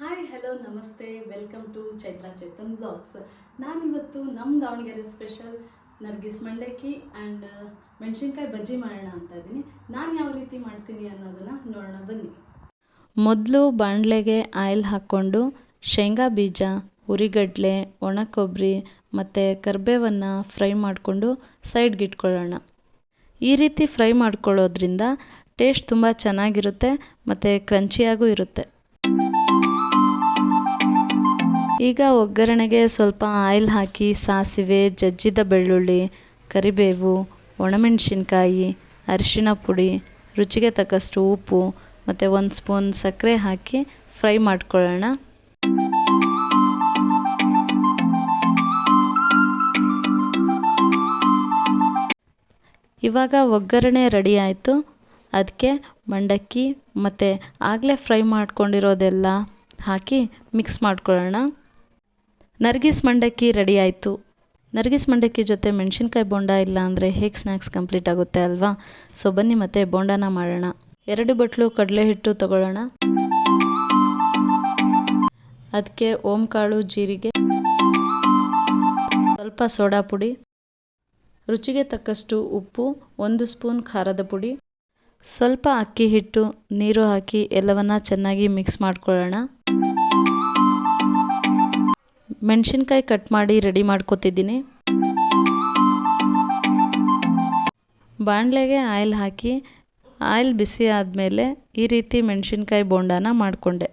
Hi hello ನಮಸ್ತೆ welcome to Chaitra Chetan blogs. ನಾನಿವತ್ತು ನಮ್ಮ ದಾವಣಗೆರೆ ಸ್ಪೆಷಲ್ ನರ್ಗಿಸ್ ಮಂಡಕ್ಕಿ ಆ್ಯಂಡ್ ಮೆಣಸಿನ್ಕಾಯಿ ಬಜ್ಜಿ ಮಾಡೋಣ ಅಂತ ಇದ್ದೀನಿ. ನಾನು ಯಾವ ರೀತಿ ಮಾಡ್ತೀನಿ ಅನ್ನೋದನ್ನು ನೋಡೋಣ ಬನ್ನಿ. ಮೊದಲು ಬಾಣಲೆಗೆ ಆಯಿಲ್ ಹಾಕ್ಕೊಂಡು ಶೇಂಗಾ ಬೀಜ, ಹುರಿಗಡಲೆ, ಒಣ ಕೊಬ್ಬರಿ ಮತ್ತು ಕರಿಬೇವನ್ನು ಫ್ರೈ ಮಾಡಿಕೊಂಡು ಸೈಡ್ಗೆ ಇಟ್ಕೊಳ್ಳೋಣ. ಈ ರೀತಿ ಫ್ರೈ ಮಾಡ್ಕೊಳ್ಳೋದ್ರಿಂದ ಟೇಸ್ಟ್ ತುಂಬ ಚೆನ್ನಾಗಿರುತ್ತೆ ಮತ್ತು ಕ್ರಂಚಿಯಾಗೂ ಇರುತ್ತೆ. ಈಗ ಒಗ್ಗರಣೆಗೆ ಸ್ವಲ್ಪ ಆಯಿಲ್ ಹಾಕಿ ಸಾಸಿವೆ, ಜಜ್ಜಿದ ಬೆಳ್ಳುಳ್ಳಿ, ಕರಿಬೇವು, ಒಣಮೆಣಸಿನ್ಕಾಯಿ, ಅರಿಶಿಣ ಪುಡಿ, ರುಚಿಗೆ ತಕ್ಕಷ್ಟು ಉಪ್ಪು ಮತ್ತು 1 ಸ್ಪೂನ್ ಸಕ್ಕರೆ ಹಾಕಿ ಫ್ರೈ ಮಾಡ್ಕೊಳ್ಳೋಣ. ಇವಾಗ ಒಗ್ಗರಣೆ ರೆಡಿ ಆಯಿತು. ಅದಕ್ಕೆ ಮಂಡಕ್ಕಿ ಮತ್ತು ಆಗಲೇ ಫ್ರೈ ಮಾಡ್ಕೊಂಡಿರೋದೆಲ್ಲ ಹಾಕಿ ಮಿಕ್ಸ್ ಮಾಡ್ಕೊಳ್ಳೋಣ. ನರ್ಗಿಸ್ ಮಂಡಕ್ಕಿ ರೆಡಿ ಆಯಿತು. ನರ್ಗಿಸ್ ಮಂಡಕ್ಕಿ ಜೊತೆ ಮೆಣಸಿನ್ಕಾಯಿ ಬೋಂಡ ಇಲ್ಲ ಅಂದರೆ ಹೇಗೆ ಸ್ನ್ಯಾಕ್ಸ್ ಕಂಪ್ಲೀಟ್ ಆಗುತ್ತೆ ಅಲ್ವಾ? ಸೊ ಬನ್ನಿ ಮತ್ತೆ ಬೋಂಡನ ಮಾಡೋಣ. 2 ಬಟ್ಲು ಕಡಲೆ ಹಿಟ್ಟು ತಗೊಳ್ಳೋಣ. ಅದಕ್ಕೆ ಓಂಕಾಳು, ಜೀರಿಗೆ, ಸ್ವಲ್ಪ ಸೋಡಾ ಪುಡಿ, ರುಚಿಗೆ ತಕ್ಕಷ್ಟು ಉಪ್ಪು, 1 ಸ್ಪೂನ್ ಖಾರದ ಪುಡಿ, ಸ್ವಲ್ಪ ಅಕ್ಕಿ ಹಿಟ್ಟು, ನೀರು ಹಾಕಿ ಎಲ್ಲವನ್ನ ಚೆನ್ನಾಗಿ ಮಿಕ್ಸ್ ಮಾಡ್ಕೊಳ್ಳೋಣ. ಮೆಣಸಿನ್ಕಾಯಿ ಕಟ್ ಮಾಡಿ ರೆಡಿ ಮಾಡ್ಕೊತಿದ್ದೀನಿ. ಬಾಣಲೆಗೆ ಆಯಿಲ್ ಹಾಕಿ ಆಯಿಲ್ ಬಿಸಿ ಆದಮೇಲೆ ಈ ರೀತಿ ಮೆಣಸಿನ್ಕಾಯಿ ಬೋಂಡನ ಮಾಡಿಕೊಂಡೆ.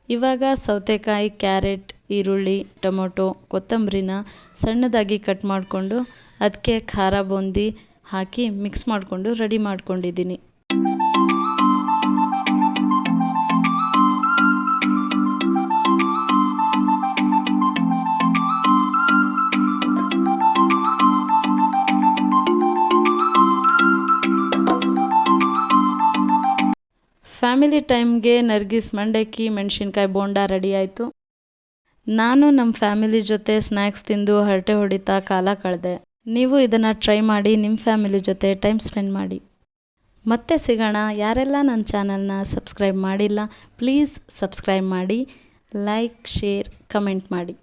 ಇವಾಗ ಸೌತೆಕಾಯಿ, ಕ್ಯಾರೆಟ್, ಈರುಳ್ಳಿ, ಟೊಮೊಟೊ, ಕೊತ್ತಂಬರಿನ ಸಣ್ಣದಾಗಿ ಕಟ್ ಮಾಡಿಕೊಂಡು ಅದಕ್ಕೆ ಖಾರ ಬೂಂದಿ ಹಾಕಿ ಮಿಕ್ಸ್ ಮಾಡಿಕೊಂಡು ರೆಡಿ ಮಾಡ್ಕೊಂಡಿದ್ದೀನಿ. ಫ್ಯಾಮಿಲಿ ಟೈಮ್ಗೆ ನರ್ಗಿಸ್ ಮಂಡಕ್ಕಿ, ಮೆಣಸಿನ್ಕಾಯಿ ಬೋಂಡ ರೆಡಿ ಆಯಿತು. ನಾನು ನಮ್ಮ ಫ್ಯಾಮಿಲಿ ಜೊತೆ ಸ್ನ್ಯಾಕ್ಸ್ ತಿಂದು ಹರಟೆ ಹೊಡಿತಾ ಕಾಲ ಕಳೆದೆ. ನೀವು ಇದನ್ನು ಟ್ರೈ ಮಾಡಿ ನಿಮ್ಮ ಫ್ಯಾಮಿಲಿ ಜೊತೆ ಟೈಮ್ ಸ್ಪೆಂಡ್ ಮಾಡಿ. ಮತ್ತೆ ಸಿಗೋಣ. ಯಾರೆಲ್ಲ ನನ್ನ ಚಾನಲ್ನ ಸಬ್ಸ್ಕ್ರೈಬ್ ಮಾಡಿಲ್ಲ ಪ್ಲೀಸ್ ಸಬ್ಸ್ಕ್ರೈಬ್ ಮಾಡಿ, ಲೈಕ್, ಶೇರ್, ಕಮೆಂಟ್ ಮಾಡಿ.